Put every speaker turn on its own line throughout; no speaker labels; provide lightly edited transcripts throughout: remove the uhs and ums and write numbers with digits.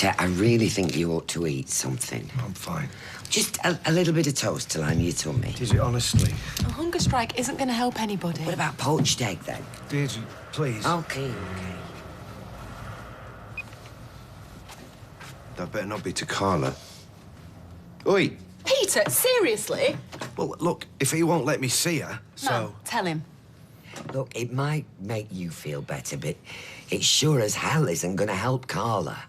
Ted, I really think you ought to eat something.
I'm fine.
Just a little bit of toast to line your tummy.
Deirdre, honestly.
A hunger strike isn't going to help anybody.
What about poached egg, then?
Deirdre, please.
OK.
That better not be to Carla. Oi!
Peter, seriously?
Well, look, if he won't let me see her, so...
No, tell him.
Look, it might make you feel better, but it sure as hell isn't going to help Carla.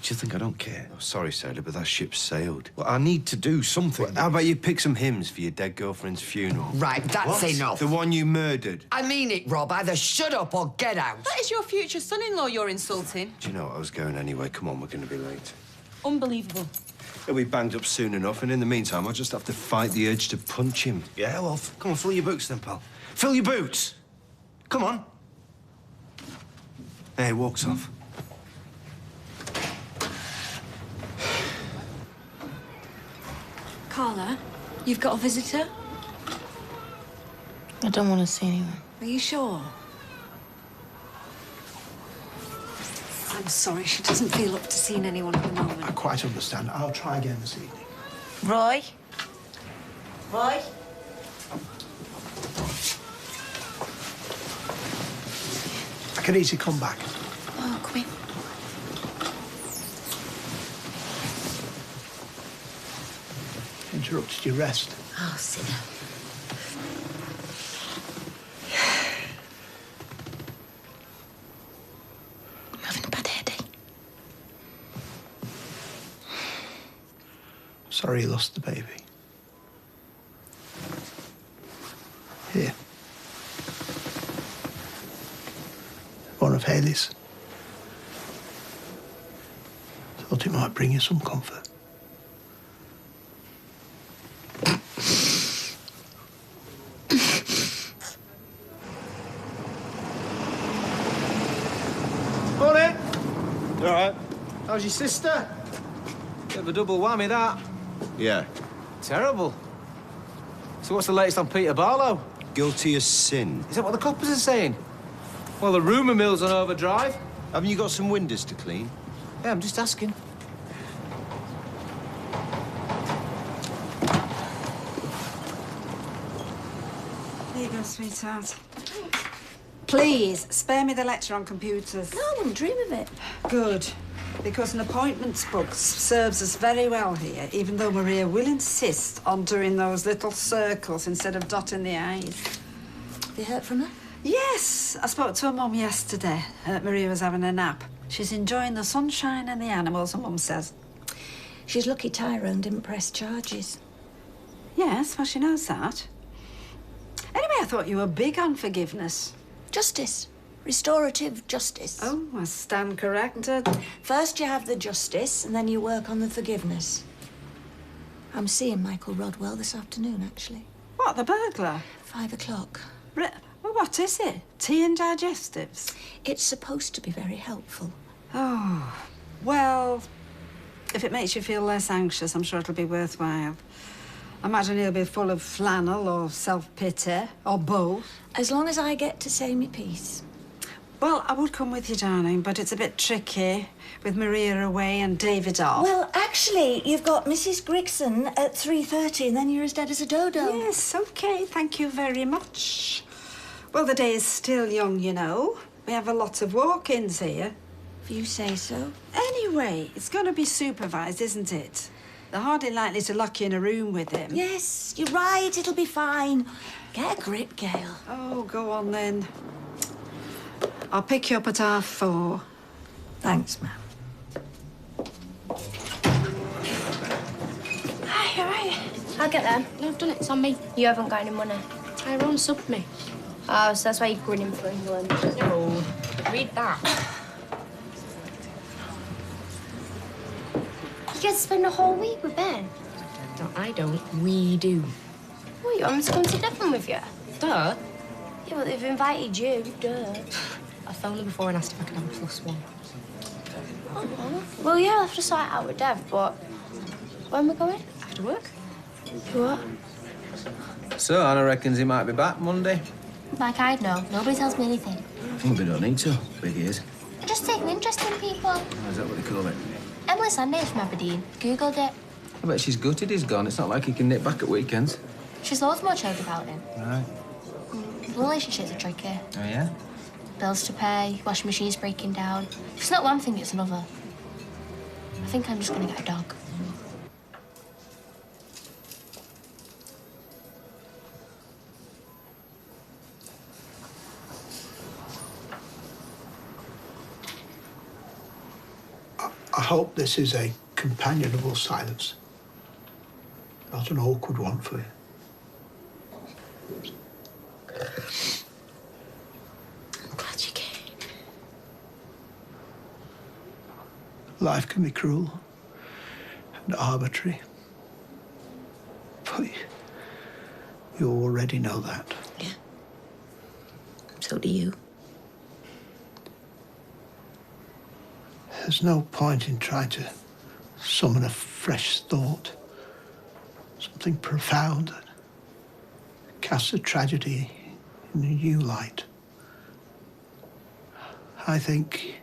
Do you think I don't care? Oh, sorry, sailor, but that ship's sailed. Well, I need to do something. Well, how about you pick some hymns for your dead girlfriend's funeral?
Right, that's
What?
enough.
The one you murdered.
I mean it, Rob. Either shut up or get out.
That is your future son-in-law you're insulting.
Do you know what? I was going anyway. Come on, we're going to be late.
Unbelievable.
He'll be banged up soon enough, and in the meantime, I'll just have to fight the urge to punch him. Yeah, well, come on, fill your boots then, pal. Fill your boots! Come on. There, he walks off.
Carla, you've got a visitor?
I don't want to see anyone.
Are you sure? I'm sorry, she doesn't feel up to seeing anyone at the moment.
I quite understand. I'll try again this evening.
Roy? Roy?
I can easily come back.
Oh, come in.
Interrupted your rest.
Oh, sit down. I'm having a bad headache.
Sorry you lost the baby. Here. One of Haley's. Thought it might bring you some comfort.
Morning! You all right? How's your sister? Bit of a double whammy, that. Yeah.
Terrible. So what's the latest on Peter Barlow?
Guilty as sin.
Is that what the coppers are saying? Well, the rumour mill's on overdrive.
Haven't you got some windows to clean?
Yeah, I'm just asking.
There you go, sweetheart. Please, spare me the lecture on computers.
No, I wouldn't dream of it.
Good. Because an appointments book serves us very well here, even though Maria will insist on doing those little circles instead of dotting the I's.
You heard from her?
Yes, I spoke to her mum yesterday. Maria was having a nap. She's enjoying the sunshine and the animals, her mum says.
She's lucky Tyrone didn't press charges.
Yes, well, she knows that. Anyway, I thought you were big on forgiveness.
Justice. Restorative justice.
Oh, I stand corrected.
First you have the justice, and then you work on the forgiveness. I'm seeing Michael Rodwell this afternoon, actually.
What, the burglar?
5 o'clock.
Well, what is it? Tea and digestives?
It's supposed to be very helpful.
Oh, well, if it makes you feel less anxious, I'm sure it'll be worthwhile. I imagine he'll be full of flannel or self-pity, or both.
As long as I get to say me piece.
Well, I would come with you, darling, but it's a bit tricky with Maria away and David off.
Well, actually, you've got Mrs. Grigson at 3:30, and then you're as dead as a dodo.
Yes, OK, thank you very much. Well, the day is still young, you know. We have a lot of walk-ins here.
If you say so.
Anyway, it's going to be supervised, isn't it? They're hardly likely to lock you in a room with him.
Yes, you're right, it'll be fine. Get a grip, Gail.
Oh, go on then. I'll pick you up at 4:30.
Thanks, ma'am.
Hi, all right. I'll get there. No, I've done it. It's on me. You haven't got any money. Tyrone subbed me. Oh, so that's why you're grinning for England. No. Read that. You get to spend a whole week with Ben.
I don't. We do.
Well, you want me to come to Devon with you?
Duh.
Yeah, but they've invited you. Duh.
I phoned her before and asked if I could have a +1.
Oh, well, yeah, I'll have to sort it out with Dev, but when we're going?
After work?
What?
So, Anna reckons he might be back Monday.
Like I'd know. Nobody tells me anything.
I think we don't need to. Big ears.
Just taking interest in people.
Oh, is that what they call it?
Emily Sanders from Aberdeen. Googled it.
I bet she's gutted he's gone. It's not like he can nip back at weekends.
She's loads more chilled about him.
Right.
Relationships are tricky.
Oh, yeah?
Bills to pay, washing machine's breaking down. If it's not one thing, it's another. I think I'm just gonna get a dog.
I hope this is a companionable silence. Not an awkward one for you.
I'm glad you came.
Life can be cruel and arbitrary. But you already know that.
Yeah. So do you.
There's no point in trying to summon a fresh thought, something profound that casts a tragedy in a new light. I think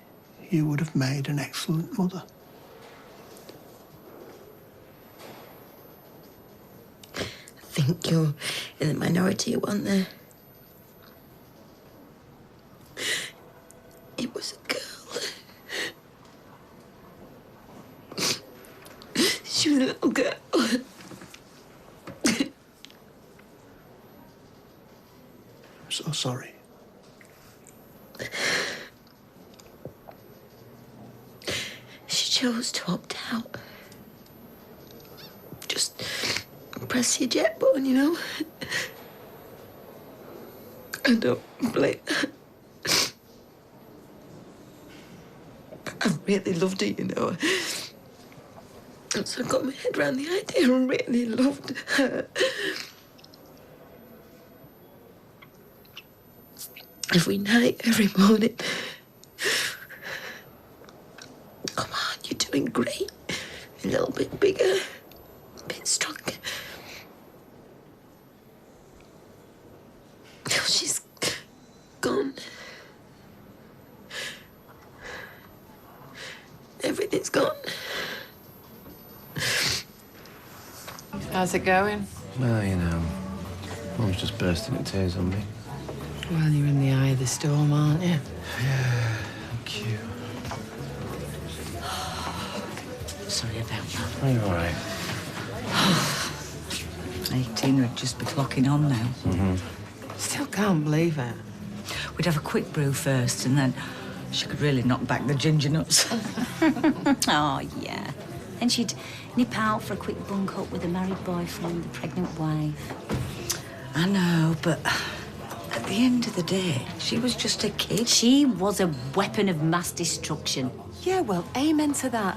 you would have made an excellent mother.
I think you're in the minority, one there. It was a girl. She was a little girl.
I'm so sorry.
She chose to opt out. Just press your jet button, you know? I don't blame her. I really loved her, you know. And so I got my head around the idea and really loved her. Every night, every morning. Come on, you're doing great. A little bit bigger, a bit stronger. Now she's gone. Everything's gone.
How's it going?
Well, you know, Mum's just bursting into tears on me.
Well, you're in the eye of the storm, aren't you?
Yeah, thank you.
Sorry about that.
Are you all right?
18 would just be clocking on now.
Still can't believe it.
We'd have a quick brew first, and then she could really knock back the ginger nuts.
Oh, yeah. And she'd nip out for a quick bunk up with a married boyfriend, the pregnant wife.
I know, but at the end of the day, she was just a kid.
She was a weapon of mass destruction.
Yeah, well, amen to that.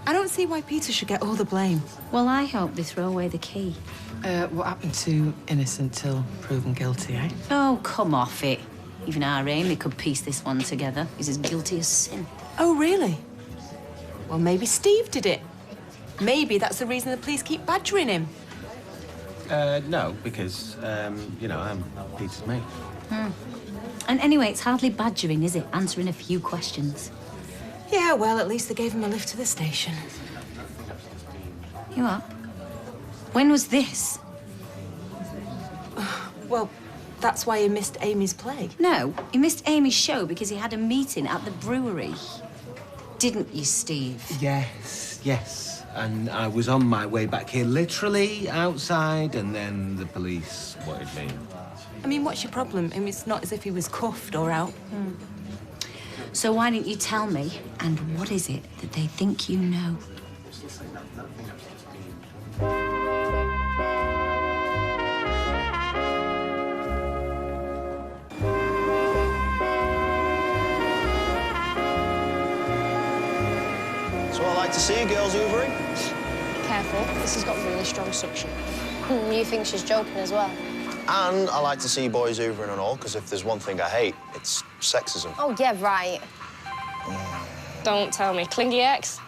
I don't see why Peter should get all the blame.
Well, I hope they throw away the key.
What happened to innocent till proven guilty, eh?
Oh, come off it. Even our Amy could piece this one together. He's as guilty as sin.
Oh, really? Well, maybe Steve did it. Maybe that's the reason the police keep badgering him.
No, because, you know, I'm Peter's mate.
And anyway, it's hardly badgering, is it? Answering a few questions.
Yeah, well, at least they gave him a lift to the station.
You up? When was this?
Well, that's why he missed Amy's play.
No, he missed Amy's show because he had a meeting at the brewery. Didn't you, Steve?
Yes, yes. And I was on my way back here, literally outside, and then the police spotted me.
I mean, what's your problem? I mean, it's not as if he was cuffed or out.
So why didn't you tell me? And what is it that they think you know?
So I like to see you girls hoovering.
Careful, this has got really strong suction. You think she's joking as well?
And I like to see boys hoovering and all, because if there's one thing I hate, it's sexism.
Oh, yeah, right. Don't tell me. Clingy ex?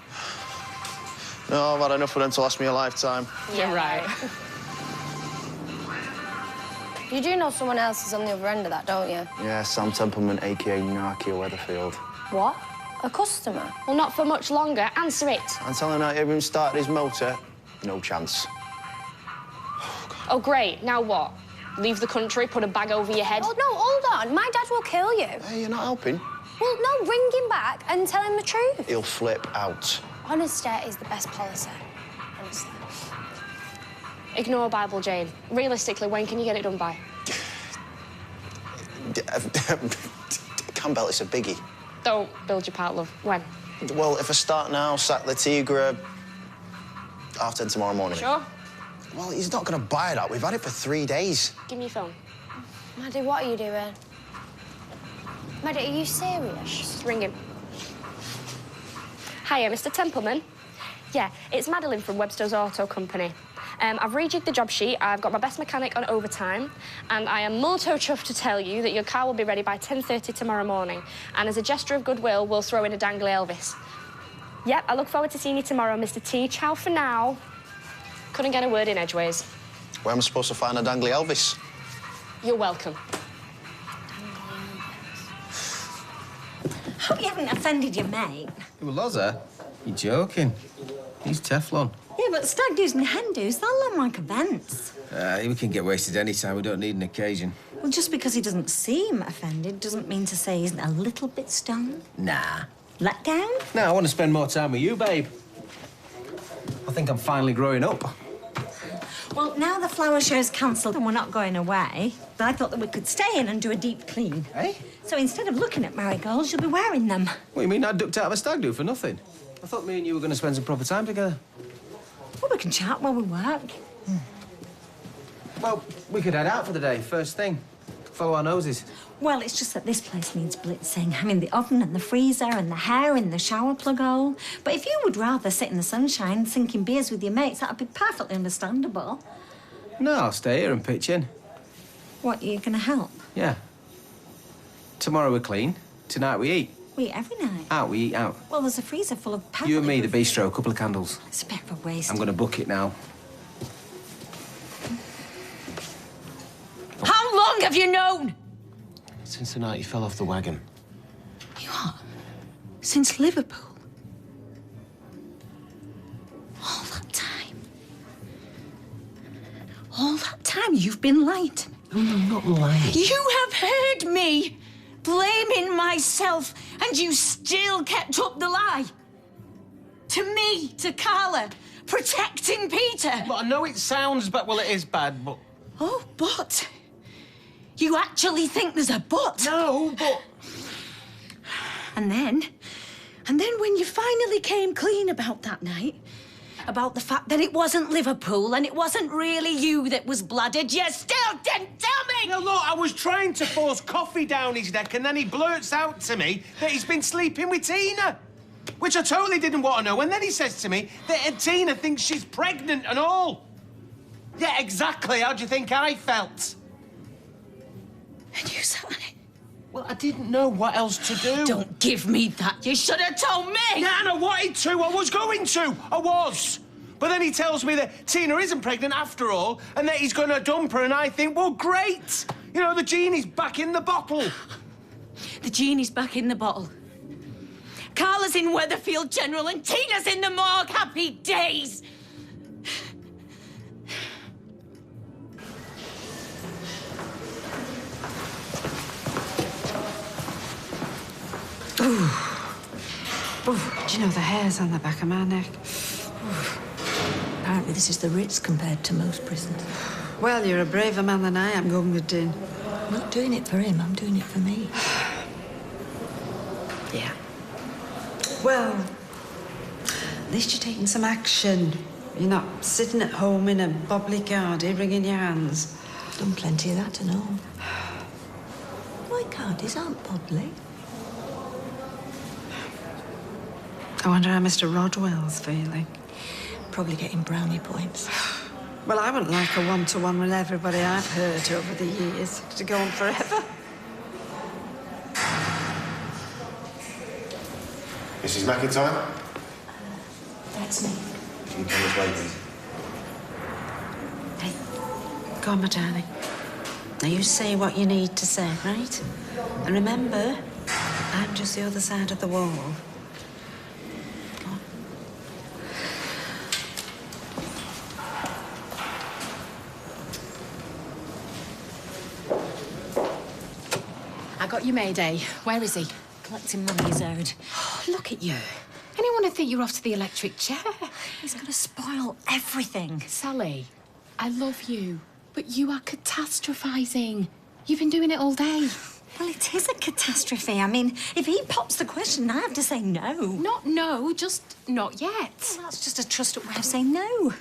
No, I've had enough of them to last me a lifetime.
Yeah, right. You do know someone else is on the other end of that, don't you?
Yeah, Sam Templeman, a.k.a. Narkia Weatherfield.
What? A customer? Well, not for much longer. Answer it.
I'm telling her everyone started his motor. No chance.
Oh, great. Now what? Leave the country, put a bag over your head? Oh, no, hold on. My dad will kill you.
Hey, you're not helping.
Well, no, ring him back and tell him the truth.
He'll flip out.
Honesty is the best policy. Honestly. Ignore Bible, Jane. Realistically, when can you get it done by?
Campbell, it's a biggie.
Don't build your part, love. When?
Well, if I start now, sack the Tigra, 10:30 tomorrow morning.
Sure?
Well, he's not going to buy that. We've had it for 3 days.
Give me your phone. Maddie, what are you doing? Maddie, are you serious? Just ring him. Hiya, Mr. Templeman. Yeah, it's Madeline from Webster's Auto Company. I've rejigged the job sheet, I've got my best mechanic on overtime, and I am molto chuffed to tell you that your car will be ready by 10:30 tomorrow morning. And as a gesture of goodwill, we'll throw in a dangly Elvis. Yep, I look forward to seeing you tomorrow, Mr. T. Ciao for now. Couldn't get a word in edgeways.
Where am I supposed to find a dangly Elvis?
You're welcome.
Hope you haven't offended your mate.
Well, Loza, you're joking. He's Teflon.
Yeah, but stag do's and hen do's, they'll look like events.
We can get wasted any time. We don't need an occasion.
Well, just because he doesn't seem offended doesn't mean to say he isn't a little bit stoned.
Nah.
Let down?
No, I want to spend more time with you, babe. I think I'm finally growing up.
Well, now the flower show's cancelled and we're not going away, I thought that we could stay in and do a deep clean.
Eh?
So instead of looking at marigolds, you'll be wearing them.
What, you mean I ducked out of a stag do for nothing? I thought me and you were going to spend some proper time together.
Well, we can chat while we work.
Well, we could head out for the day, first thing. Follow our noses.
Well, it's just that this place needs blitzing. I mean, the oven and the freezer and the hair in the shower plug hole. But if you would rather sit in the sunshine sinking beers with your mates, that'd be perfectly understandable.
No, I'll stay here and pitch in.
What, you're going to help?
Yeah. Tomorrow we clean. Tonight we eat.
We eat every night.
Out, we eat out.
Well, there's a freezer full of perfectly...
You and me, the bistro, a couple of candles.
It's a bit of a waste.
I'm going to book it now.
How long have you known?
Since the night he fell off the wagon.
You are? Since Liverpool? All that time? All that time you've been lying to me?
No, I'm not lying.
You have heard me blaming myself, and you still kept up the lie. To me, to Carla, protecting Peter.
Well, I know it sounds bad. Well, it is bad, but...
Oh, but... You actually think there's a but?
No, but...
And then when you finally came clean about that night, about the fact that it wasn't Liverpool and it wasn't really you that was blooded, you still didn't tell me!
No, look, I was trying to force coffee down his neck, and then he blurts out to me that he's been sleeping with Tina, which I totally didn't want to know. And then he says to me that Tina thinks she's pregnant and all. Yeah, exactly. How do you think I felt?
And you sat on it.
Well, I didn't know what else to do.
Don't give me that. You should have told me.
Yeah, and I wanted to. I was going to. I was. But then he tells me that Tina isn't pregnant after all, and that he's going to dump her, and I think, well, great. You know, the genie's back in the bottle.
The genie's back in the bottle. Carla's in Weatherfield General and Tina's in the morgue. Happy days.
Ooh, do you know the hairs on the back of my neck?
Apparently this is the Ritz compared to most prisons.
Well, you're a braver man than I am, Gunga Din.
I'm not doing it for him, I'm doing it for me.
Yeah. Well, at least you're taking some action. You're not sitting at home in a bobbly cardy wringing your hands.
I've done plenty of that and all. My cardies aren't bobbly.
I wonder how Mr. Rodwell's feeling.
Probably getting brownie points.
Well, I wouldn't like a one-to-one with everybody I've hurt over the years to go on forever.
Mrs. McIntyre?
That's me.
Can you come this way, please?
Hey, go on, my darling. Now, you say what you need to say, right? And remember, I'm just the other side of the wall.
got your Mayday. Where is he?
Collecting money, he's owed.
Look at you. Anyone would think you're off to the electric chair.
He's gonna spoil everything.
Sally, I love you, but you are catastrophising. You've been doing it all day.
Well, it is a catastrophe. I mean, if he pops the question, I have to say no.
Not no, just not yet.
Well, that's just a trussed-up way of saying no.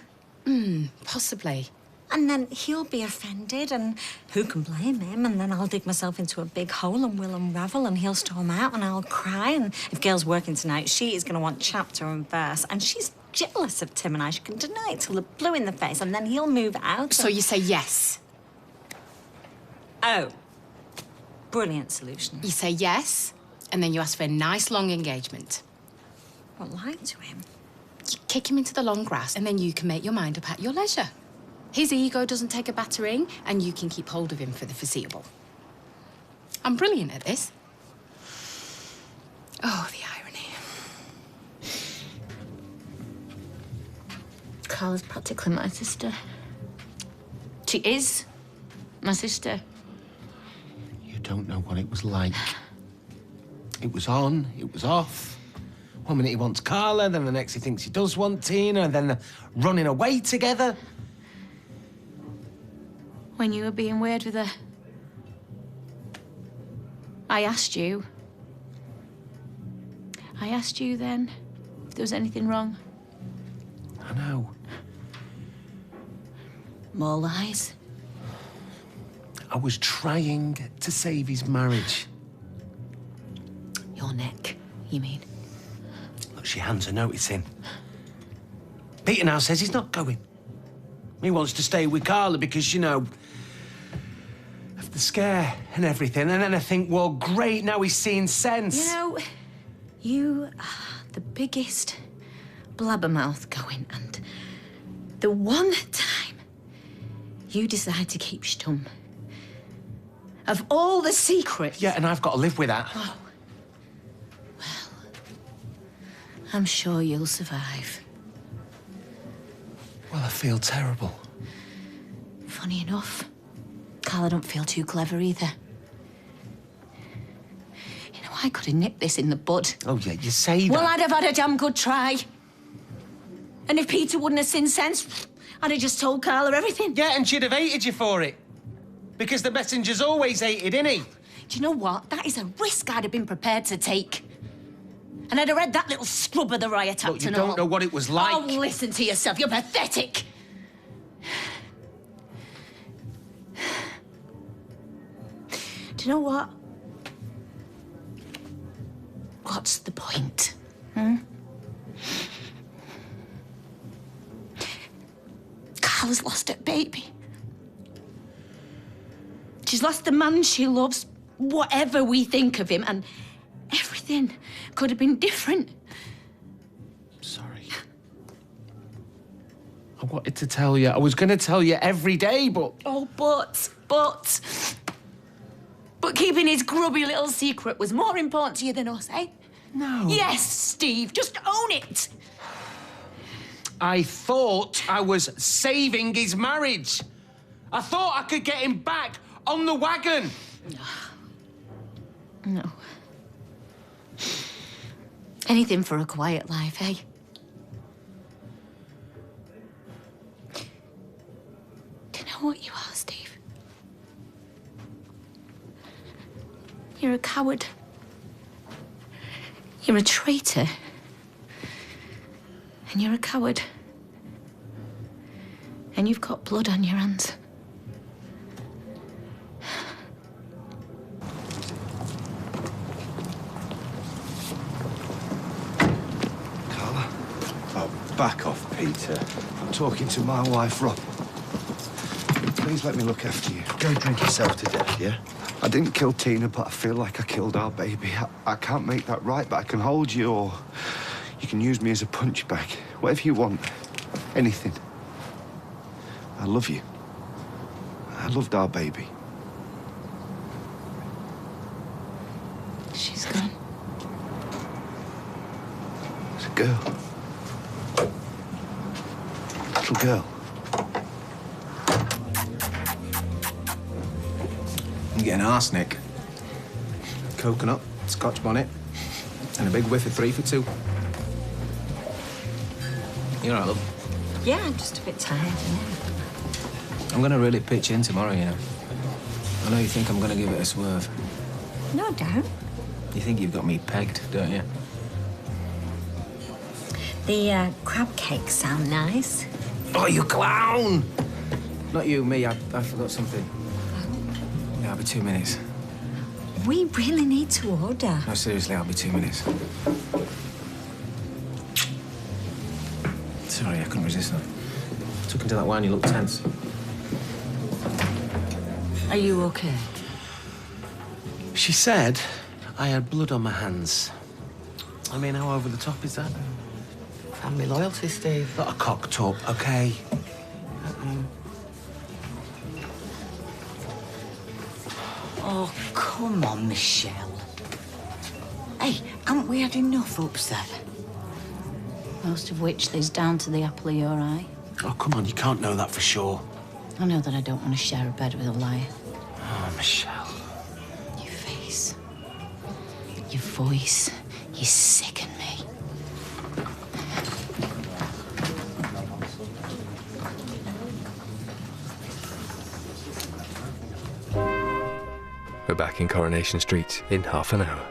Possibly.
And then he'll be offended, and who can blame him? And then I'll dig myself into a big hole and we'll unravel, and he'll storm out and I'll cry. And if Gail's working tonight, she is going to want chapter and verse. And she's jealous of Tim and I. She can deny it till they're blue in the face, and then he'll move out.
So you say yes?
Oh. Brilliant solution.
You say yes, and then you ask for a nice long engagement.
What, lie to him?
You kick him into the long grass, and then you can make your mind up at your leisure. His ego doesn't take a battering, and you can keep hold of him for the foreseeable. I'm brilliant at this. Oh, the irony.
Carla's practically my sister. She is my sister.
You don't know what it was like. It was on, it was off. One minute he wants Carla, then the next he thinks he does want Tina, and then they're running away together.
When you were being weird with her, I asked you. I asked you then if there was anything wrong.
I know.
More lies.
I was trying to save his marriage.
Your neck, you mean?
Look, she hands a notice in. Peter now says he's not going. He wants to stay with Carla because, you know, of the scare and everything. And then I think, well, great, now he's seeing sense.
You know, you are the biggest blabbermouth going, and the one time you decide to keep stum, of all the secrets...
Yeah, and I've got to live with that.
Oh. Well, I'm sure you'll survive.
Well, I feel terrible.
Funny enough, Carla don't feel too clever either. You know, I could have nipped this in the bud.
Oh, yeah, you say that.
Well, I'd have had a damn good try. And if Peter wouldn't have seen sense, I'd have just told Carla everything.
Yeah, and she'd have hated you for it. Because the messenger's always hated, innit?
Do you know what? That is a risk I'd have been prepared to take. And I'd have read that little scrubber the riot act
Look, you
and all.
don't know what it was like.
Oh, listen to yourself. You're pathetic. Do you know what? What's the point? Carla's lost her baby. She's lost the man she loves, whatever we think of him, and everything could have been different.
Sorry. I wanted to tell you. I was going to tell you every day, but...
Oh, but keeping his grubby little secret was more important to you than us, eh?
No.
Yes, Steve, just own it.
I thought I was saving his marriage. I thought I could get him back on the wagon.
No. Anything for a quiet life, eh? Do you know what you are, Steve? You're a coward. You're a traitor. And you're a coward. And you've got blood on your hands.
Carla? Oh, back off, Peter. I'm talking to my wife, Rob. Please let me look after you. Go drink yourself to death, yeah? I didn't kill Tina, but I feel like I killed our baby. I can't make that right, but I can hold you, or you can use me as a punch bag. Whatever you want. Anything. I love you. I loved our baby.
She's gone.
It's a girl. Little girl.
I'm getting arsenic. coconut, scotch bonnet, and a big whiff of 3 for 2. You all right, love?
Yeah, I'm just a bit tired, yeah.
I'm gonna really pitch in tomorrow, you know. I know you think I'm gonna give it a swerve.
No doubt.
You think you've got me pegged, don't you?
The crab cakes sound nice.
Oh, you clown! Not you, me. I forgot something. Yeah, I'll be 2 minutes.
We really need to order.
No, seriously, I'll be 2 minutes. Sorry, I couldn't resist that. Took into that wine, you look tense.
Are you okay?
She said I had blood on my hands. I mean, how over the top is that?
Family loyalty, Steve.
Not a cocked up, OK?
Oh, come on, Michelle. Hey, haven't we had enough upset?
Most of which is down to the apple of your eye.
Oh, come on, you can't know that for sure.
I know that I don't want to share a bed with a liar.
Oh, Michelle.
Your face, your voice, you sicken me.
We're back in Coronation Street in half an hour.